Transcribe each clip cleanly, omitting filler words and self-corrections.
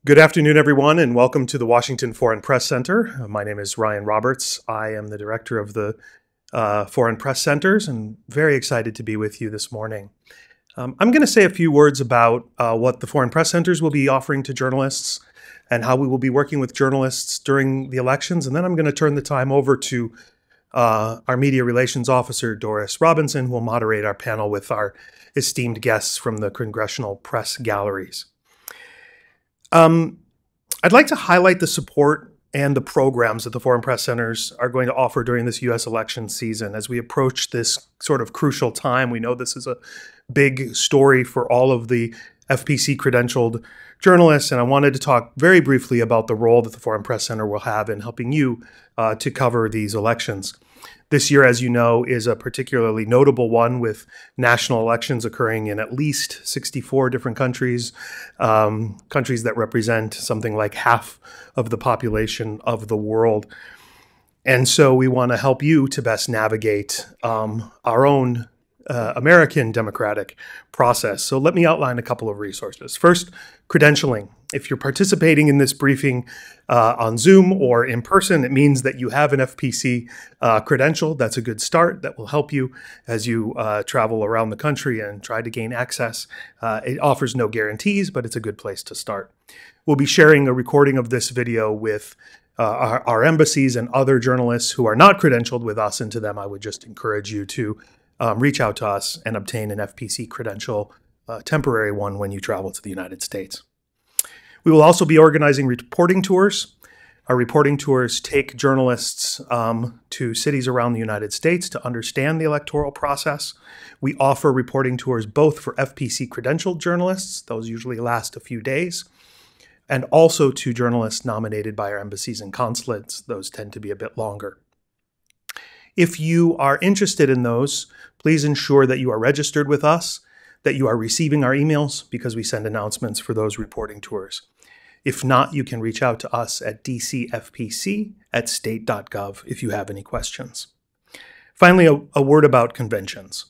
Good afternoon, everyone, and welcome to the Washington Foreign Press Center. My name is Ryan Roberts. I am the director of the Foreign Press Centers and very excited to be with you this morning. I'm going to say a few words about what the Foreign Press Centers will be offering to journalists and how we will be working with journalists during the elections. And then I'm going to turn the time over to our Media Relations Officer, Doris Robinson, who will moderate our panel with our esteemed guests from the Congressional Press Galleries. I'd like to highlight the support and the programs that the Foreign Press Centers are going to offer during this U.S. election season. As we approach this sort of crucial time, we know this is a big story for all of the FPC credentialed journalists, and I wanted to talk very briefly about the role that the Foreign Press Center will have in helping you to cover these elections. This year, as you know, is a particularly notable one with national elections occurring in at least 64 different countries, countries that represent something like half of the population of the world. And so we want to help you to best navigate our own American democratic process. So let me outline a couple of resources. First, credentialing. If you're participating in this briefing on Zoom or in person, it means that you have an FPC credential. That's a good start. That will help you as you travel around the country and try to gain access. It offers no guarantees, but it's a good place to start. We'll be sharing a recording of this video with our embassies and other journalists who are not credentialed with us. And to them, I would just encourage you to reach out to us and obtain an FPC credential, temporary one, when you travel to the United States. We will also be organizing reporting tours. Our reporting tours take journalists to cities around the United States to understand the electoral process. We offer reporting tours both for FPC credentialed journalists, those usually last a few days, and also to journalists nominated by our embassies and consulates. Those tend to be a bit longer. If you are interested in those, please ensure that you are registered with us, that you are receiving our emails, because we send announcements for those reporting tours. If not, you can reach out to us at dcfpc@state.gov if you have any questions. Finally, a word about conventions.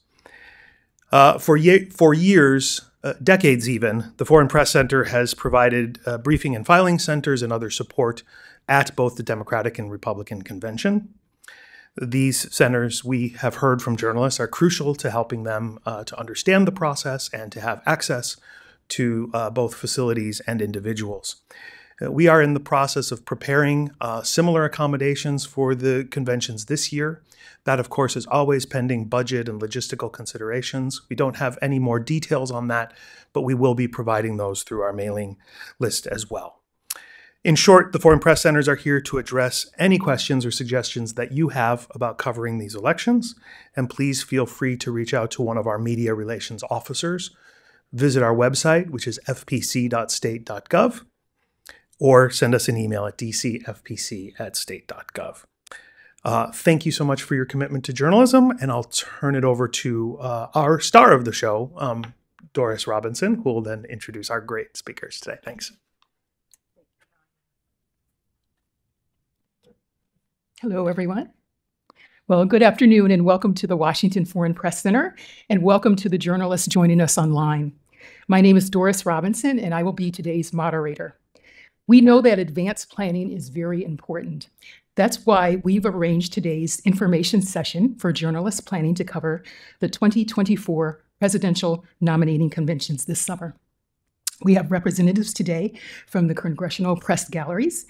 For years, decades even, the Foreign Press Center has provided briefing and filing centers and other support at both the Democratic and Republican convention. These centers, we have heard from journalists, are crucial to helping them to understand the process and to have access to both facilities and individuals. We are in the process of preparing similar accommodations for the conventions this year. That, of course, is always pending budget and logistical considerations. We don't have any more details on that, but we will be providing those through our mailing list as well. In short, the Foreign Press Centers are here to address any questions or suggestions that you have about covering these elections, and please feel free to reach out to one of our media relations officers. Visit our website, which is fpc.state.gov, or send us an email at dcfpc@state.gov. Thank you so much for your commitment to journalism, and I'll turn it over to our star of the show, Doris Robinson, who will then introduce our great speakers today. Thanks. Hello, everyone. Well, good afternoon and welcome to the Washington Foreign Press Center, and welcome to the journalists joining us online. My name is Doris Robinson, and I will be today's moderator. We know that advanced planning is very important. That's why we've arranged today's information session for journalists planning to cover the 2024 presidential nominating conventions this summer. We have representatives today from the Congressional Press Galleries.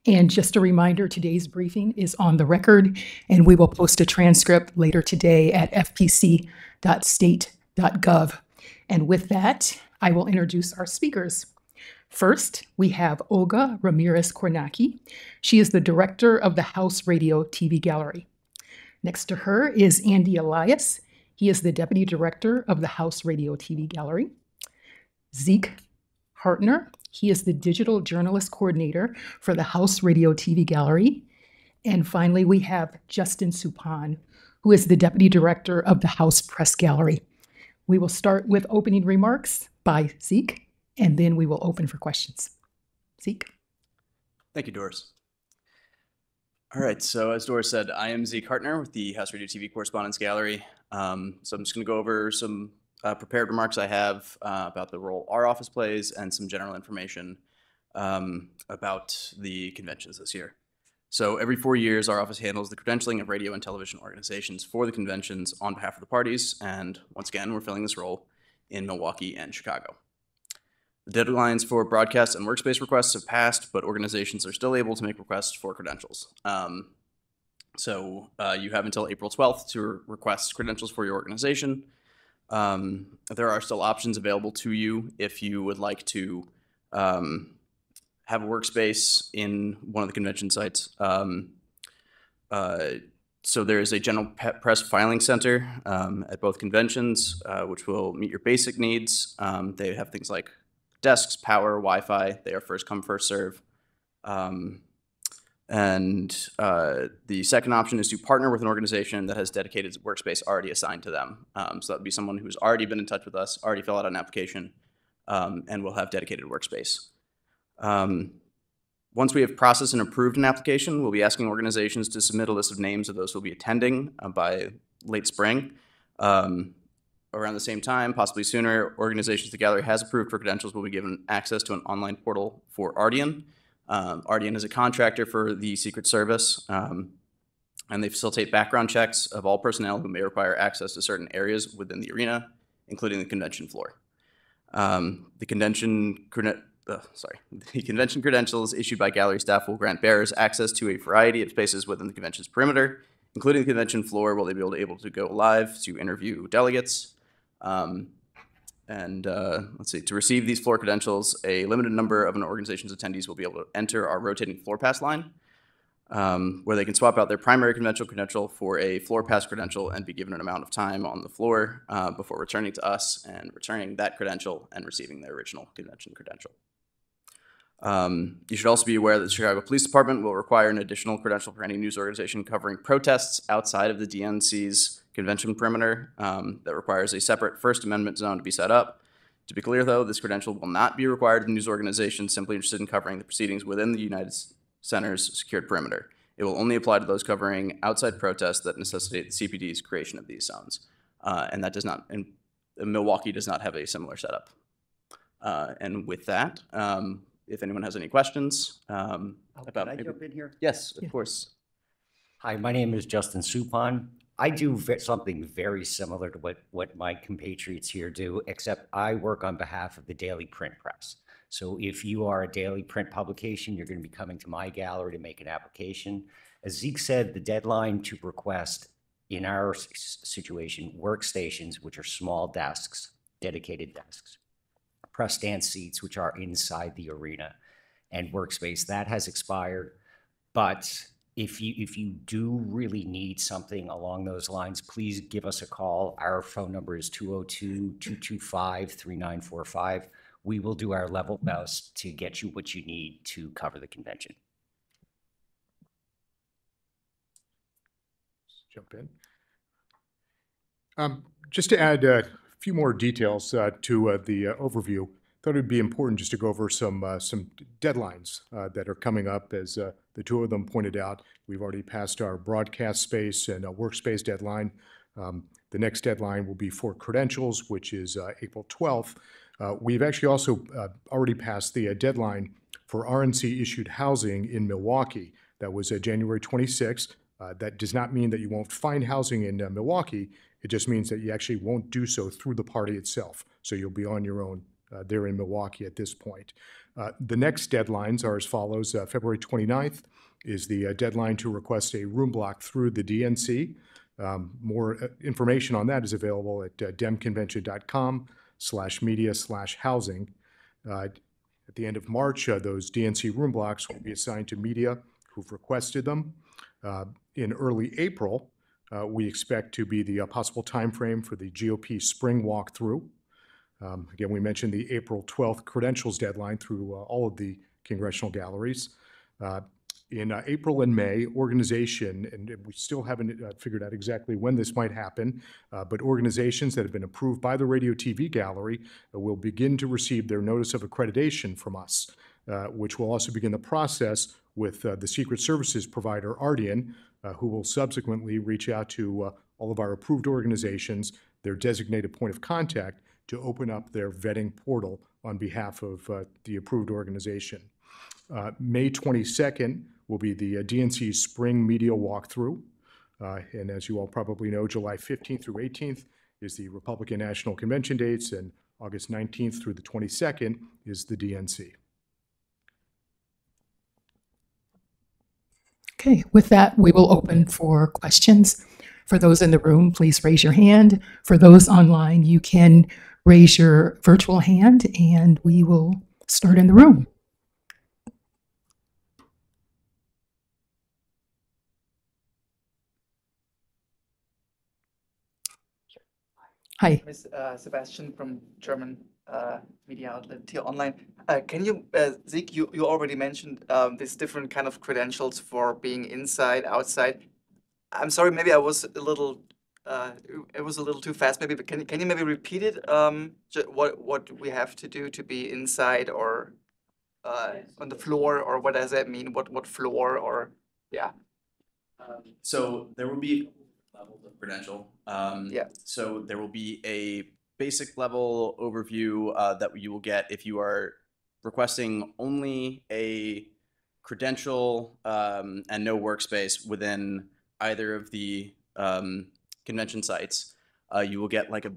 And just a reminder, today's briefing is on the record, and we will post a transcript later today at fpc.state.gov. And with that, I will introduce our speakers. First, we have Olga Ramirez-Kornacki. She is the director of the House Radio TV Gallery. Next to her is Andy Elias. He is the deputy director of the House Radio TV Gallery. Zeke Hartner. He is the digital journalist coordinator for the House Radio TV Gallery. And finally, we have Justin Suppan, who is the deputy director of the House Press Gallery. We will start with opening remarks by Zeke, and then we will open for questions. Zeke. Thank you, Doris. All right, so as Doris said, I am Zeke Hartner with the House Radio TV Correspondence Gallery. So I'm just going to go over some prepared remarks I have about the role our office plays and some general information about the conventions this year. So every 4 years, our office handles the credentialing of radio and television organizations for the conventions on behalf of the parties, and once again, we're filling this role in Milwaukee and Chicago. The deadlines for broadcast and workspace requests have passed, but organizations are still able to make requests for credentials. So you have until April 12th to request credentials for your organization. There are still options available to you if you would like to have a workspace in one of the convention sites. So there is a general press filing center at both conventions, which will meet your basic needs. They have things like desks, power, Wi-Fi. They are first come, first serve. The second option is to partner with an organization that has dedicated workspace already assigned to them. So that would be someone who's already been in touch with us, already filled out an application, and will have dedicated workspace. Once we have processed and approved an application, we'll be asking organizations to submit a list of names of those who will be attending by late spring. Around the same time, possibly sooner, organizations the gallery has approved for credentials will be given access to an online portal for Ardian. Ardian is a contractor for the Secret Service, and they facilitate background checks of all personnel who may require access to certain areas within the arena, including the convention floor. The convention credentials issued by gallery staff will grant bearers access to a variety of spaces within the convention's perimeter, including the convention floor, where they'll be able to go live to interview delegates. To receive these floor credentials, a limited number of an organization's attendees will be able to enter our rotating floor pass line, where they can swap out their primary convention credential for a floor pass credential and be given an amount of time on the floor before returning to us and returning that credential and receiving their original convention credential. You should also be aware that the Chicago Police Department will require an additional credential for any news organization covering protests outside of the DNC's convention perimeter that requires a separate First Amendment zone to be set up. To be clear, though, this credential will not be required of news organizations simply interested in covering the proceedings within the United Center's secured perimeter. It will only apply to those covering outside protests that necessitate the CPD's creation of these zones. And Milwaukee does not have a similar setup. And with that, if anyone has any questions Can I jump in here? Yes, of course. Hi, my name is Justin Supon. I do something very similar to what my compatriots here do, except I work on behalf of the daily print press. So if you are a daily print publication, you're going to be coming to my gallery to make an application. As Zeke said, the deadline to request, in our situation, workstations, which are small desks, dedicated desks, press stand seats, which are inside the arena, and workspace, that has expired. But if you do really need something along those lines, please give us a call. Our phone number is 202-225-3945. We will do our level best to get you what you need to cover the convention. Jump in. Just to add a few more details to the overview, thought it'd be important just to go over some deadlines that are coming up. As the two of them pointed out, we've already passed our broadcast space and workspace deadline. The next deadline will be for credentials, which is April 12th. We've actually also already passed the deadline for RNC-issued housing in Milwaukee. That was January 26th. That does not mean that you won't find housing in Milwaukee. It just means that you actually won't do so through the party itself. So you'll be on your own there in Milwaukee at this point. The next deadlines are as follows. February 29th is the deadline to request a room block through the DNC. More information on that is available at demconvention.com/media/housing. At the end of March, those DNC room blocks will be assigned to media who've requested them. In early April, we expect to be the possible timeframe for the GOP spring walkthrough. Again, we mentioned the April 12th credentials deadline through all of the congressional galleries. In April and May, organization, and we still haven't figured out exactly when this might happen, but organizations that have been approved by the Radio TV Gallery will begin to receive their notice of accreditation from us, which will also begin the process with the Secret Services provider, Ardian, who will subsequently reach out to all of our approved organizations, their designated point of contact, to open up their vetting portal on behalf of the approved organization. May 22nd will be the DNC Spring Media Walkthrough. And as you all probably know, July 15th through 18th is the Republican National Convention dates, and August 19th through the 22nd is the DNC. Okay, with that, we will open for questions. For those in the room, please raise your hand. For those online, you can raise your virtual hand and we will start in the room. Hi. Ms. Sebastian from German media outlet Tier Online. Can you, Zeke, you already mentioned these different kind of credentials for being inside, outside. I'm sorry, maybe I was a little, it was a little too fast maybe, but can you maybe repeat it? What we have to do to be inside or on the floor, or what does that mean? What floor, or, yeah. So there will be levels of credential. Yeah. So there will be a basic level overview that you will get if you are requesting only a credential and no workspace within either of the convention sites. You will get like a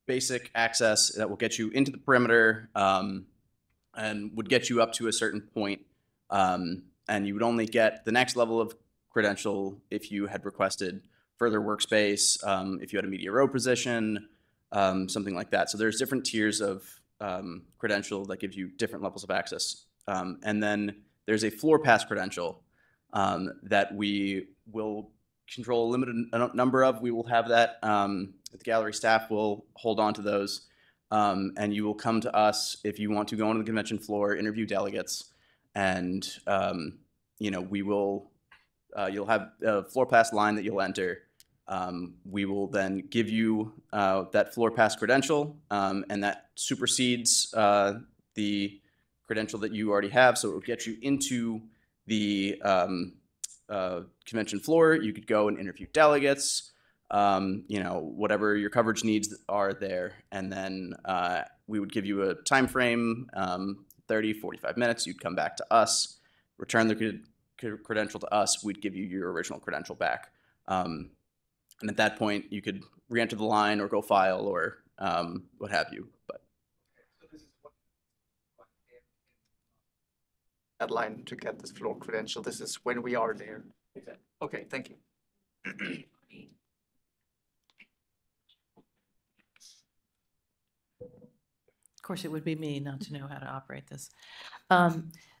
basic access that will get you into the perimeter and would get you up to a certain point. And you would only get the next level of credential if you had requested further workspace, if you had a media row position, something like that. So there's different tiers of credential that gives you different levels of access. And then there's a floor pass credential that we will control a limited number of. We will have that. The gallery staff will hold on to those. And you will come to us if you want to go onto the convention floor, interview delegates, and we will. You'll have a floor pass line that you'll enter. We will then give you that floor pass credential, and that supersedes the credential that you already have. So it will get you into the convention floor. You could go and interview delegates, whatever your coverage needs are there. And then we would give you a time frame, 30, 45 minutes. You'd come back to us, return the credential to us. We'd give you your original credential back. And at that point, you could re-enter the line or go file or what have you. But that line to get this floor credential, this is when we are there. Exactly. Okay, thank you. Of course, it would be me not to know how to operate this.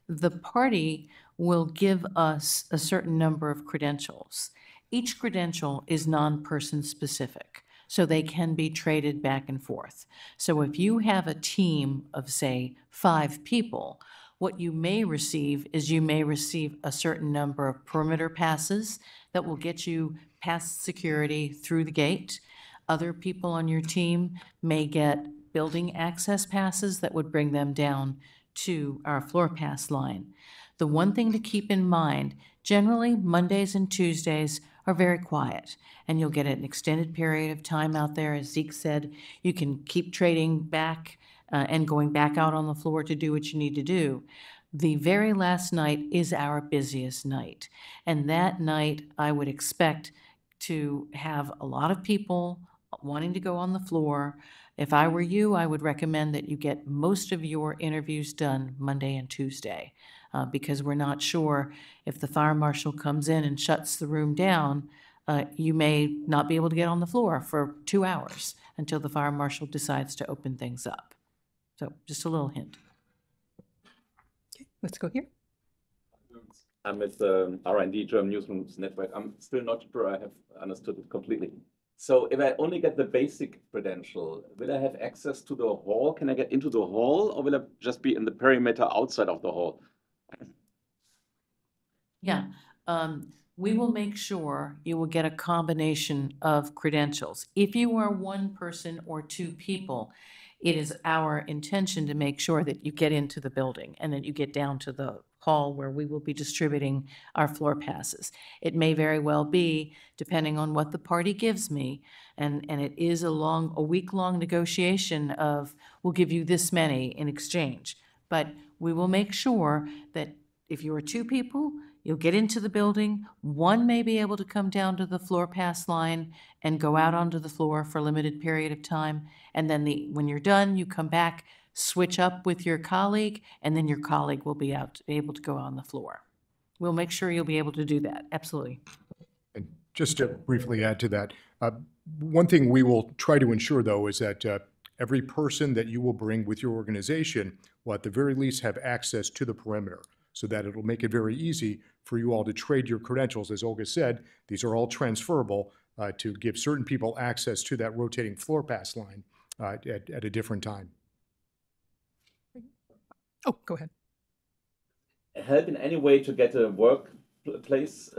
The party will give us a certain number of credentials. Each credential is non-person specific, so they can be traded back and forth. So if you have a team of, say, 5 people, what you may receive is you may receive a certain number of perimeter passes that will get you past security through the gate. Other people on your team may get building access passes that would bring them down to our floor pass line. The one thing to keep in mind, generally Mondays and Tuesdays are very quiet, and you'll get an extended period of time out there. As Zeke said, you can keep trading back and going back out on the floor to do what you need to do. The very last night is our busiest night, and that night I would expect to have a lot of people wanting to go on the floor. If I were you, I would recommend that you get most of your interviews done Monday and Tuesday, because we're not sure if the fire marshal comes in and shuts the room down, you may not be able to get on the floor for 2 hours until the fire marshal decides to open things up. So just a little hint. Okay, let's go here. I'm with R&D German Newsrooms Network. I'm still not sure I have understood it completely. So if I only get the basic credential, will I have access to the hall? Can I get into the hall, or will I just be in the perimeter outside of the hall? Yeah, we will make sure you will get a combination of credentials. If you are 1 person or 2 people, it is our intention to make sure that you get into the building and that you get down to the hall where we will be distributing our floor passes. It may very well be, depending on what the party gives me, and it is a week-long negotiation of, we'll give you this many in exchange. But we will make sure that if you are two people, you'll get into the building. One may be able to come down to the floor pass line and go out onto the floor for a limited period of time. And then when you're done, you come back, switch up with your colleague, and then your colleague will be able to go on the floor. We'll make sure you'll be able to do that. Absolutely. And just to briefly add to that, one thing we will try to ensure, though, is that every person that you will bring with your organization will at the very least have access to the perimeter, so that it'll make it very easy for you all to trade your credentials. As Olga said, these are all transferable to give certain people access to that rotating floor pass line at a different time. Oh, go ahead. Help in any way to get a workplace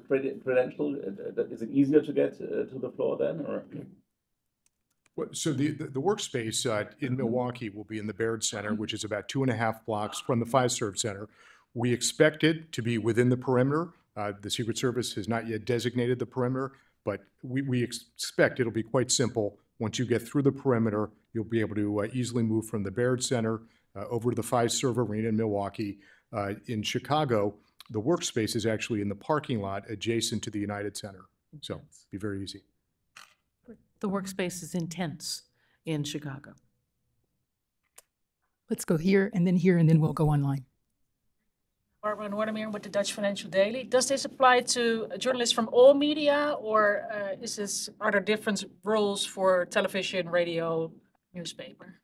credential? Is it easier to get to the floor then, or? So the workspace in Milwaukee will be in the Baird Center, which is about 2.5 blocks from the Fiserv Center. We expect it to be within the perimeter. The Secret Service has not yet designated the perimeter, but we expect it'll be quite simple. Once you get through the perimeter, you'll be able to easily move from the Baird Center over to the Fiserv Arena in Milwaukee. In Chicago, the workspace is actually in the parking lot adjacent to the United Center. So it'll be very easy. The workspace is intense in Chicago. Let's go here, and then we'll go online. Barbara Noordermeer with the Dutch Financial Daily. Does this apply to journalists from all media, or are there different rules for television, radio, newspaper?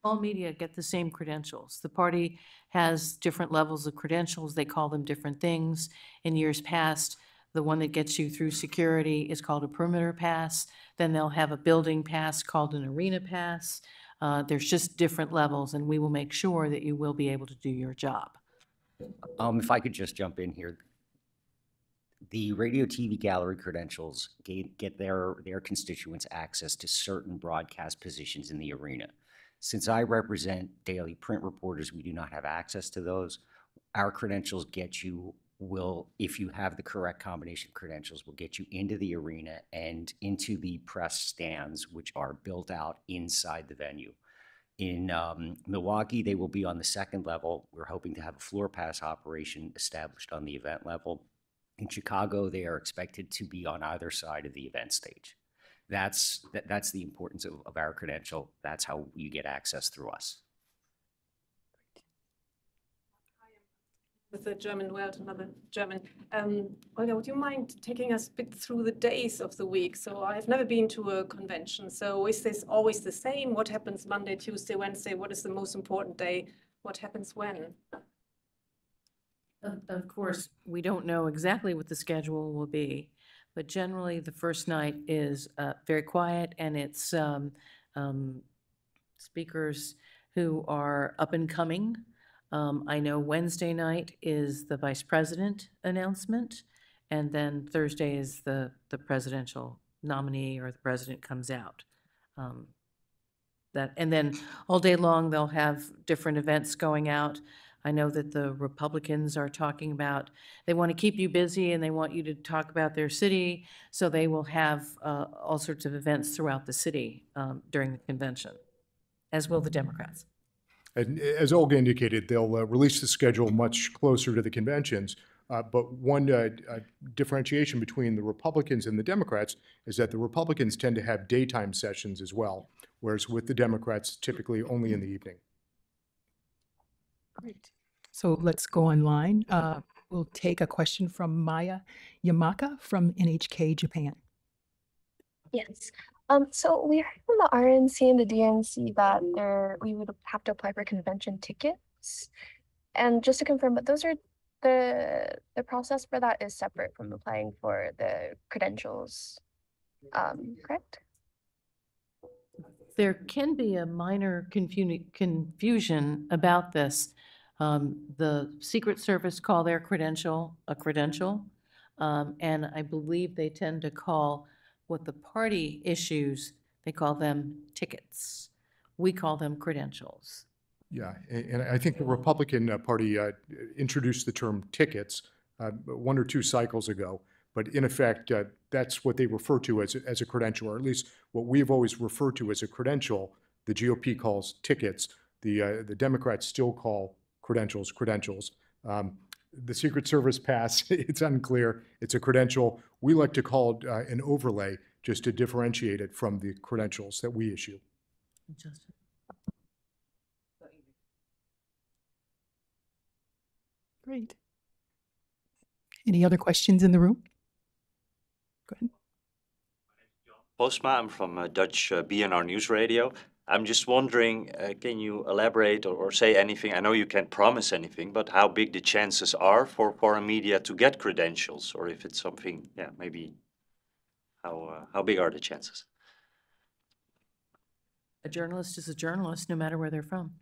All media get the same credentials. The party has different levels of credentials. They call them different things. In years past, the one that gets you through security is called a perimeter pass. Then they'll have a building pass called an arena pass. There's just different levels, and we will make sure that you will be able to do your job. If I could just jump in here. The radio TV gallery credentials get their constituents access to certain broadcast positions in the arena. Since I represent daily print reporters, we do not have access to those. Our credentials if you have the correct combination of credentials, will get you into the arena and into the press stands, which are built out inside the venue. In Milwaukee, they will be on the second level. We're hoping to have a floor pass operation established on the event level. In Chicago, they are expected to be on either side of the event stage. That's the importance of our credential. That's how you get access through us. With the German world, another German. Olga, would you mind taking us a bit through the days of the week? So I've never been to a convention. So is this always the same? What happens Monday, Tuesday, Wednesday? What is the most important day? What happens when? Of course, we don't know exactly what the schedule will be, but generally the first night is very quiet, and it's speakers who are up and coming. I know Wednesday night is the vice president announcement, and then Thursday is the presidential nominee, or the president comes out. And then all day long they'll have different events going out. I know that the Republicans are talking about, they want to keep you busy and they want you to talk about their city, so they will have all sorts of events throughout the city during the convention, as will the Democrats. And as Olga indicated, they'll release the schedule much closer to the conventions. But one differentiation between the Republicans and the Democrats is that the Republicans tend to have daytime sessions as well, whereas with the Democrats, typically only in the evening. Great. So let's go online. We'll take a question from Maya Yamaka from NHK Japan. Yes. So we heard from the RNC and the DNC that we would have to apply for convention tickets. And just to confirm, but those are the process for that is separate from applying for the credentials, correct? There can be a minor confusion about this. The Secret Service call their credential a credential, and I believe they tend to call what the party issues, they call them tickets. We call them credentials. Yeah, and I think the Republican Party introduced the term tickets 1 or 2 cycles ago, but in effect, that's what they refer to as a credential, or at least what we've always referred to as a credential, the GOP calls tickets. The Democrats still call credentials credentials. The Secret Service pass, it's unclear. It's a credential. We like to call it an overlay just to differentiate it from the credentials that we issue. Justin. Great. Any other questions in the room? Go ahead. Postma, I'm from Dutch BNR News Radio. I'm just wondering, can you elaborate or say anything? I know you can't promise anything, but how big the chances are for foreign media to get credentials, or if it's something, yeah, maybe how big are the chances? A journalist is a journalist, no matter where they're from.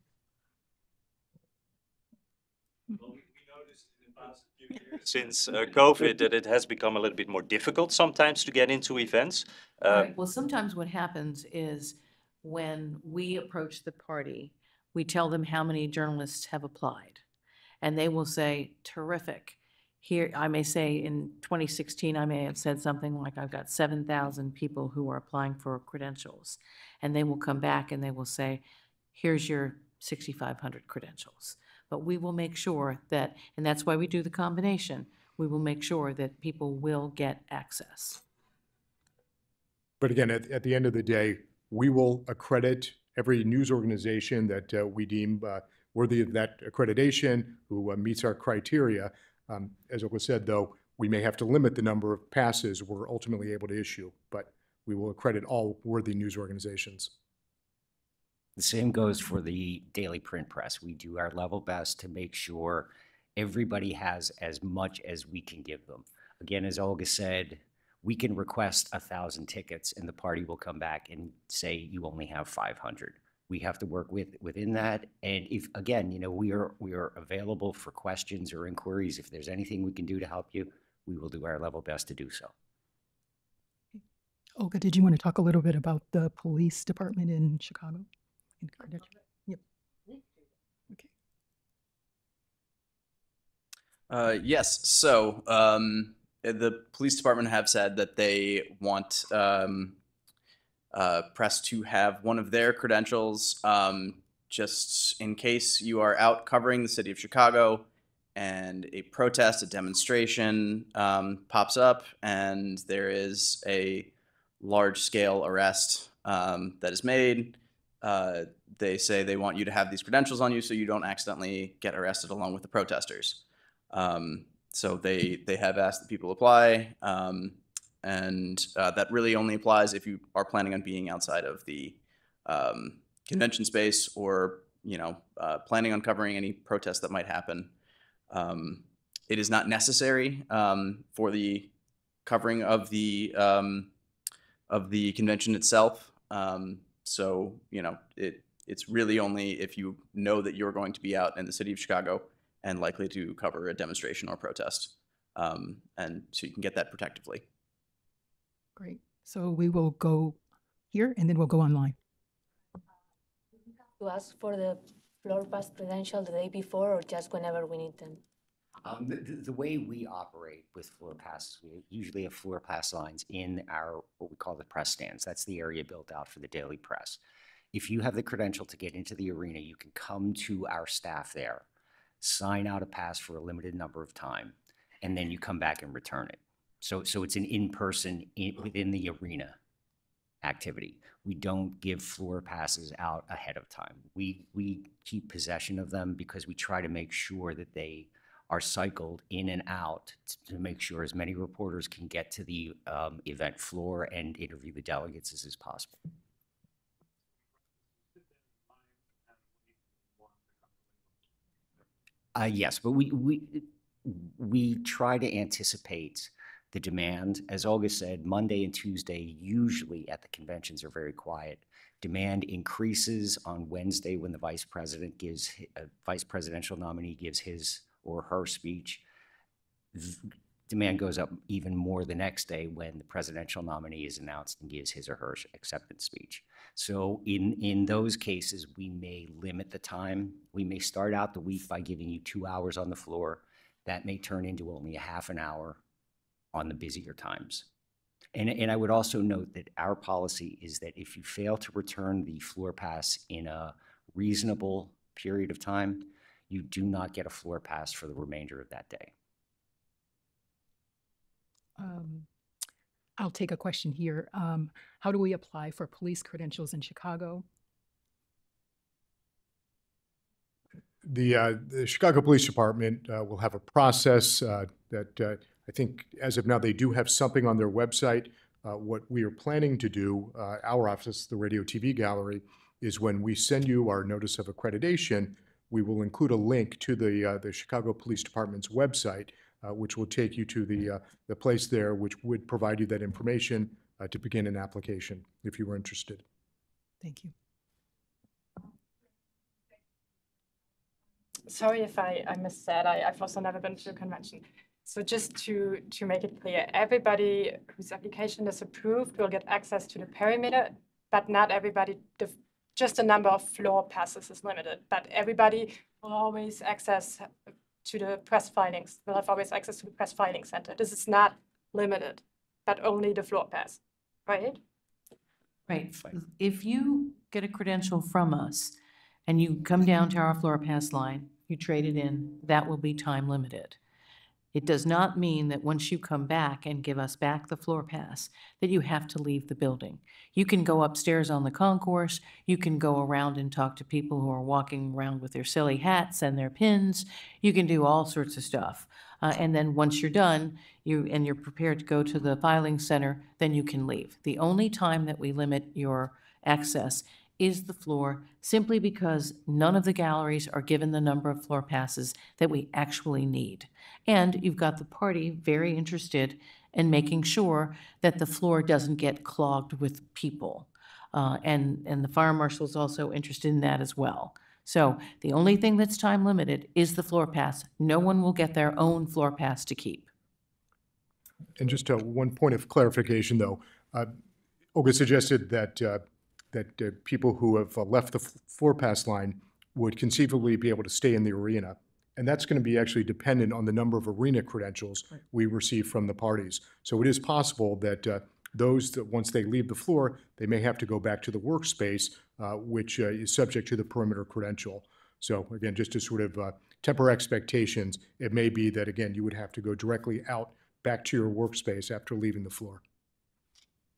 Well, we noticed in the past few years since COVID that it has become a little bit more difficult sometimes to get into events. Right. Well, sometimes what happens is when we approach the party, we tell them how many journalists have applied. And they will say, terrific. Here, I may say in 2016, I may have said something like, I've got 7,000 people who are applying for credentials. And they will come back and they will say, here's your 6,500 credentials. But we will make sure that, and that's why we do the combination, we will make sure that people will get access. But again, at the end of the day, we will accredit every news organization that we deem worthy of that accreditation, who meets our criteria. As Olga said, though, we may have to limit the number of passes we're ultimately able to issue, but we will accredit all worthy news organizations. The same goes for the daily print press. We do our level best to make sure everybody has as much as we can give them. Again, as Olga said, we can request 1,000 tickets and the party will come back and say you only have 500. We have to work within that. And if, again, you know, we are available for questions or inquiries. If there's anything we can do to help you, we will do our level best to do so. Olga, did you want to talk a little bit about the police department in Chicago? Yep. Okay. Yes. So the police department have said that they want press to have one of their credentials, just in case you are out covering the city of Chicago and a protest, a demonstration pops up, and there is a large-scale arrest that is made. They say they want you to have these credentials on you so you don't accidentally get arrested along with the protesters. So they have asked that people apply, and that really only applies if you are planning on being outside of the convention space, or planning on covering any protests that might happen. It is not necessary for the covering of the convention itself. So it's really only if you know that you're going to be out in the city of Chicago and likely to cover a demonstration or protest. And so you can get that protectively. Great. So we will go here and then we'll go online. To ask for the floor pass credential the day before or just whenever we need them? The way we operate with floor passes, we usually have floor pass lines in our, what we call the press stands. That's the area built out for the daily press. If you have the credential to get into the arena, you can come to our staff there, sign out a pass for a limited number of time, and then you come back and return it. So it's an in-person within the arena activity. We don't give floor passes out ahead of time. We keep possession of them because we try to make sure that they are cycled in and out to make sure as many reporters can get to the event floor and interview the delegates as is possible. Yes, but we try to anticipate the demand. As Olga said, Monday and Tuesday usually at the conventions are very quiet. Demand increases on Wednesday when the vice presidential nominee gives his or her speech. Demand goes up even more the next day when the presidential nominee is announced and gives his or her acceptance speech. So in those cases, we may limit the time. We may start out the week by giving you 2 hours on the floor. That may turn into only a half an hour on the busier times. And I would also note that our policy is that if you fail to return the floor pass in a reasonable period of time, you do not get a floor pass for the remainder of that day. I'll take a question here. How do we apply for police credentials in Chicago? The Chicago Police Department will have a process that I think as of now, they do have something on their website. What we are planning to do, our office, the Radio TV Gallery, is when we send you our notice of accreditation, we will include a link to the Chicago Police Department's website, which will take you to the place there, which would provide you that information to begin an application if you were interested. Thank you. Sorry if I missed that. I've also never been to a convention. So just to make it clear, everybody whose application is approved will get access to the perimeter, but not everybody, just the number of floor passes is limited, but everybody will always access to the press filings, will have always access to the press filing center. This is not limited, but only the floor pass, right? Right. If you get a credential from us and you come down to our floor pass line, you trade it in, that will be time limited. It does not mean that once you come back and give us back the floor pass, that you have to leave the building. You can go upstairs on the concourse, you can go around and talk to people who are walking around with their silly hats and their pins, you can do all sorts of stuff. And then once you're done, you're prepared to go to the filing center, then you can leave. The only time that we limit your access is the floor, simply because none of the galleries are given the number of floor passes that we actually need. And you've got the party very interested in making sure that the floor doesn't get clogged with people. And the fire marshal is also interested in that as well. So the only thing that's time limited is the floor pass. No one will get their own floor pass to keep. And just one point of clarification, though, Olga suggested that people who have left the floor pass line would conceivably be able to stay in the arena. And that's going to be actually dependent on the number of arena credentials we receive from the parties. So it is possible that those that once they leave the floor, they may have to go back to the workspace, which is subject to the perimeter credential. So again, just to sort of temper expectations, it may be that, again, you would have to go directly out back to your workspace after leaving the floor.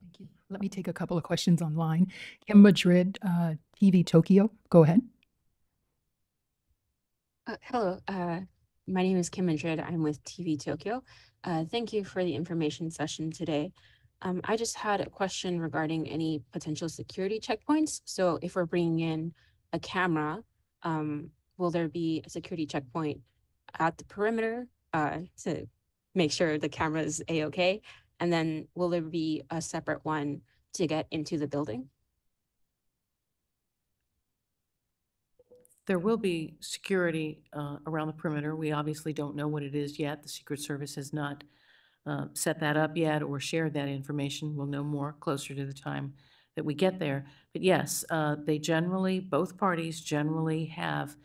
Thank you. Let me take a couple of questions online. Kim Madrid, TV Tokyo, go ahead. Hello, my name is Kim Madrid. I'm with TV Tokyo. Thank you for the information session today. I just had a question regarding any potential security checkpoints. So if we're bringing in a camera, will there be a security checkpoint at the perimeter to make sure the camera is A-okay? And then will there be a separate one to get into the building? There will be security around the perimeter. We obviously don't know what it is yet. The Secret Service has not set that up yet or shared that information. We'll know more closer to the time that we get there. But yes, they generally, both parties generally have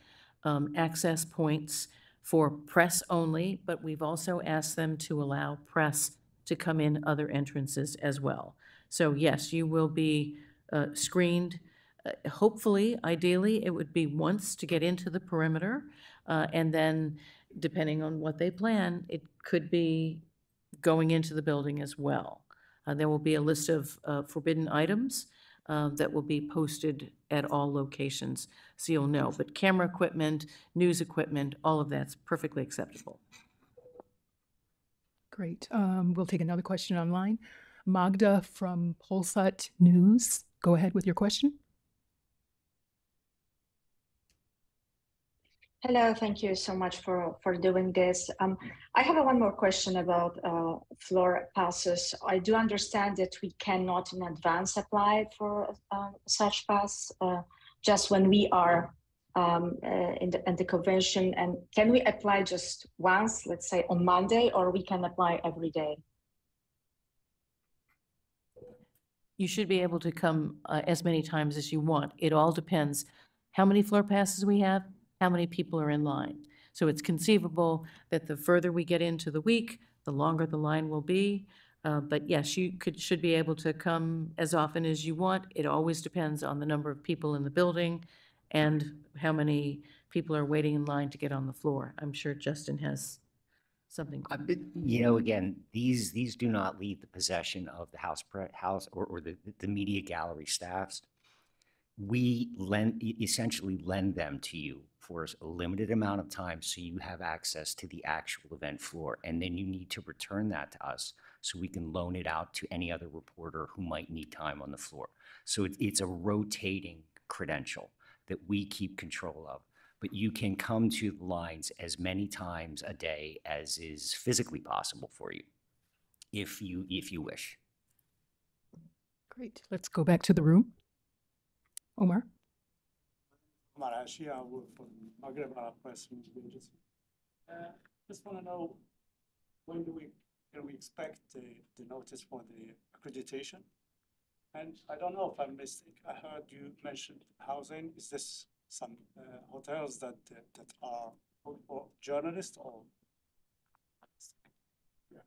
access points for press only, but we've also asked them to allow press to come in other entrances as well. So yes, you will be screened. Hopefully, ideally, it would be once to get into the perimeter, and then depending on what they plan, it could be going into the building as well. There will be a list of forbidden items that will be posted at all locations, so you'll know. But camera equipment, news equipment, all of that's perfectly acceptable. Great. We'll take another question online. Magda from Polsat News, go ahead with your question. Hello, thank you so much for doing this. I have one more question about floor passes. I do understand that we cannot in advance apply for such pass, just when we are in the convention. And can we apply just once, let's say on Monday, or we can apply every day? You should be able to come as many times as you want. It all depends how many floor passes we have, how many people are in line. So it's conceivable that the further we get into the week, the longer the line will be. But yes, you should be able to come as often as you want. It always depends on the number of people in the building and how many people are waiting in line to get on the floor. I'm sure Justin has something. Again, these do not leave the possession of the house or the media gallery staffs. We essentially lend them to you for a limited amount of time so you have access to the actual event floor, and then you need to return that to us so we can loan it out to any other reporter who might need time on the floor. So it's a rotating credential that we keep control of, but you can come to the lines as many times a day as is physically possible for you, if you wish. Great. Let's go back to the room. Omar? Omar Hashi, I work for Maghreb Arab Press News Agency. Just want to know, when can we expect the notice for the accreditation? And I don't know if I'm mistaken, I heard you mention housing. Is this some hotels that are for journalists or?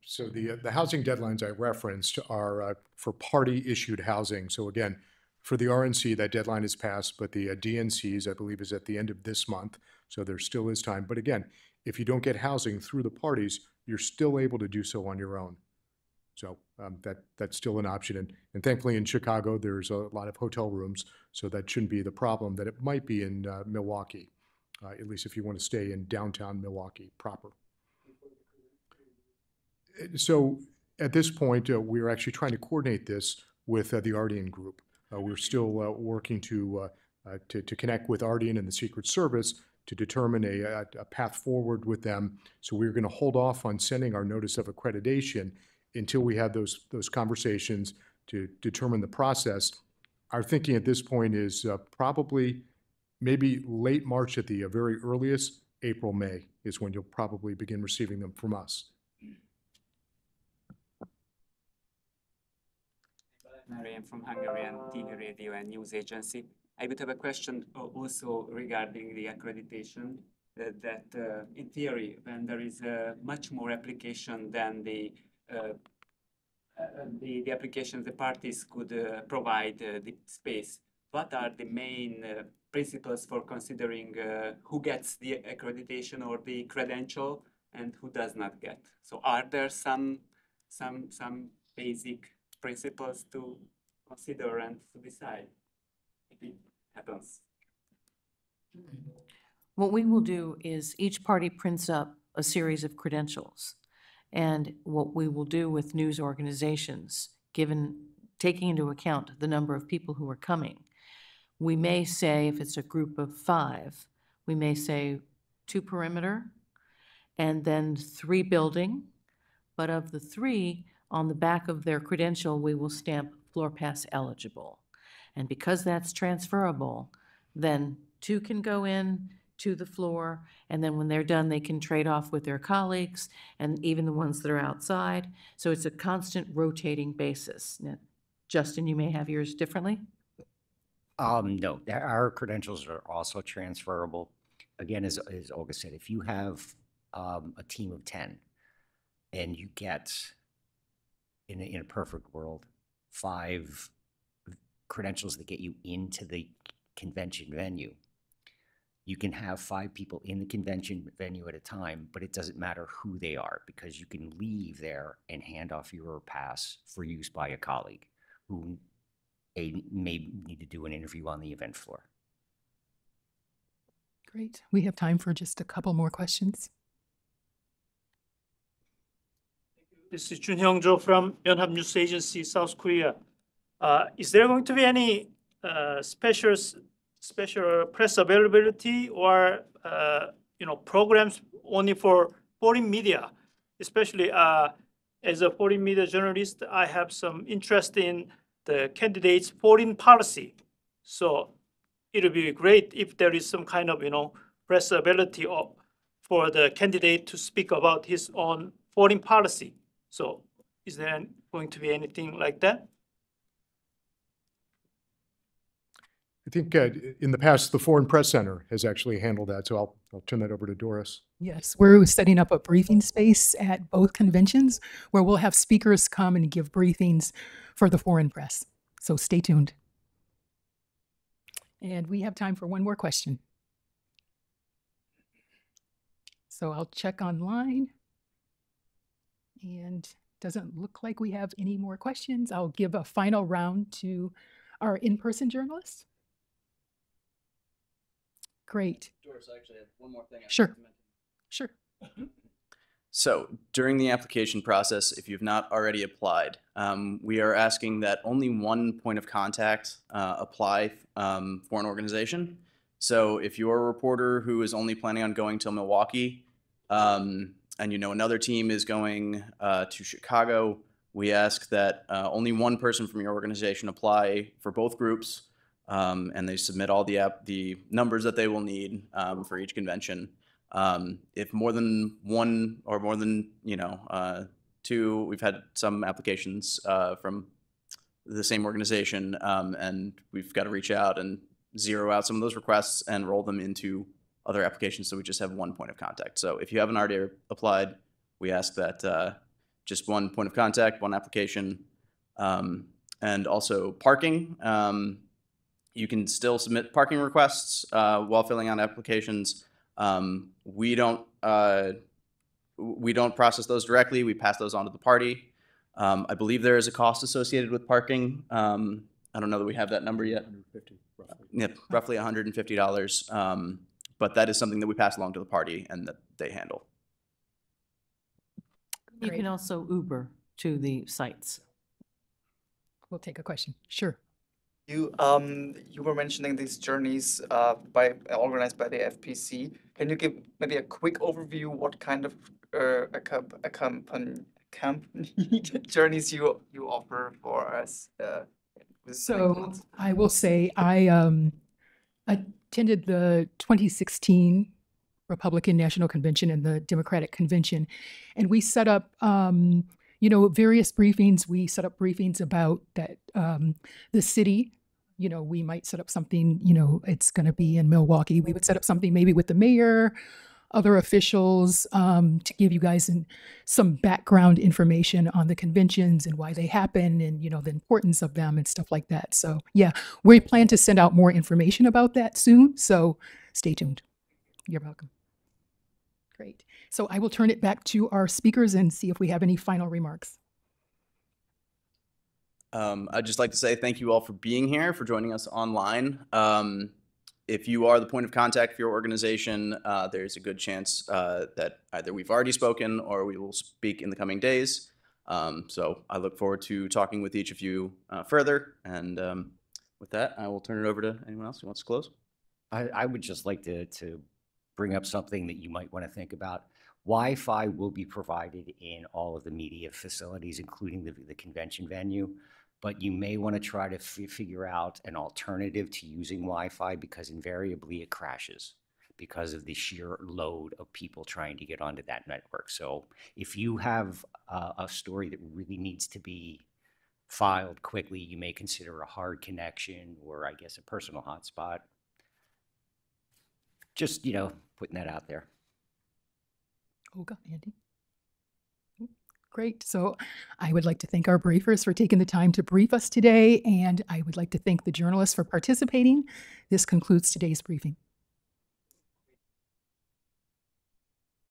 So the housing deadlines I referenced are for party-issued housing. So again, for the RNC, that deadline is passed, but the DNCs, I believe, is at the end of this month. So there still is time. But again, if you don't get housing through the parties, you're still able to do so on your own. So that's still an option. And thankfully in Chicago, there's a lot of hotel rooms, so that shouldn't be the problem that it might be in Milwaukee, at least if you want to stay in downtown Milwaukee proper. So at this point, we're actually trying to coordinate this with the Ardian Group. We're still working to connect with Ardian and the Secret Service to determine a path forward with them. So we're going to hold off on sending our notice of accreditation until we have those conversations to determine the process. Our thinking at this point is probably maybe late March at the very earliest. April, May is when you'll probably begin receiving them from us. Marian from Hungarian TV, Radio and News Agency. I would have a question also regarding the accreditation, that in theory, when there is much more application than the application the parties could provide the space, what are the main principles for considering who gets the accreditation or the credential and who does not get? So are there some basic principles to consider and to decide if it happens? What we will do is each party prints up a series of credentials. And what we will do with news organizations, taking into account the number of people who are coming, we may say, if it's a group of 5, we may say 2 perimeter and then 3 building. But of the 3, on the back of their credential, we will stamp floor pass eligible. And because that's transferable, then 2 can go in to the floor, and then when they're done, they can trade off with their colleagues and even the ones that are outside. So it's a constant rotating basis. Now, Justin, you may have yours differently? No, our credentials are also transferable. Again, as Olga said, if you have a team of 10 and you get, in a perfect world, 5 credentials that get you into the convention venue, you can have 5 people in the convention venue at a time, but it doesn't matter who they are because you can leave there and hand off your pass for use by a colleague who may need to do an interview on the event floor. Great. We have time for just a couple more questions. This is Jun Hyung-jo from Yonhap News Agency, South Korea. Is there going to be any special press availability or programs only for foreign media? Especially as a foreign media journalist, I have some interest in the candidates' foreign policy. So it would be great if there is some kind of press ability for the candidate to speak about his own foreign policy. So is there going to be anything like that? I think in the past, the Foreign Press Center has actually handled that. So I'll turn that over to Doris. Yes, we're setting up a briefing space at both conventions where we'll have speakers come and give briefings for the foreign press. So stay tuned. And we have time for one more question. So I'll check online. And doesn't look like we have any more questions. I'll give a final round to our in-person journalists. Great. Doris, I actually have one more thing. Sure. Sure. So during the application process, if you've not already applied, we are asking that only one point of contact apply for an organization. So if you're a reporter who is only planning on going to Milwaukee, and you know another team is going to Chicago, we ask that only one person from your organization apply for both groups, and they submit all the numbers that they will need for each convention. If more than one or more than two, we've had some applications from the same organization, and we've got to reach out and zero out some of those requests and roll them into other applications, so we just have one point of contact. So if you haven't already applied, we ask that just one point of contact, one application, and also parking. You can still submit parking requests while filling out applications. We don't process those directly. We pass those on to the party. I believe there is a cost associated with parking. I don't know that we have that number yet. $150, roughly. Yeah, roughly $150. But that is something that we pass along to the party and that they handle. You can also Uber to the sites. We'll take a question. Sure. You were mentioning these journeys organized by the FPC. Can you give maybe a quick overview what kind of company journeys you offer for us? So I will say I attended the 2016 Republican National Convention and the Democratic Convention, and we set up various briefings. We set up briefings about that the city. We might set up something, it's going to be in Milwaukee. We would set up something maybe with the mayor, other officials, to give you guys some background information on the conventions and why they happen and, the importance of them and stuff like that. So yeah, we plan to send out more information about that soon. So stay tuned. You're welcome. Great. So I will turn it back to our speakers and see if we have any final remarks. I'd just like to say thank you all for being here, for joining us online. If you are the point of contact for your organization, there's a good chance that either we've already spoken or we will speak in the coming days. So I look forward to talking with each of you further. And with that, I will turn it over to anyone else who wants to close. I would just like to bring up something that you might want to think about. Wi-Fi will be provided in all of the media facilities, including the convention venue. But you may want to try to figure out an alternative to using Wi-Fi, because invariably it crashes because of the sheer load of people trying to get onto that network. So if you have a story that really needs to be filed quickly, you may consider a hard connection or I guess a personal hotspot. Just, putting that out there. Olga, Andy. Great. So I would like to thank our briefers for taking the time to brief us today, and I would like to thank the journalists for participating. This concludes today's briefing.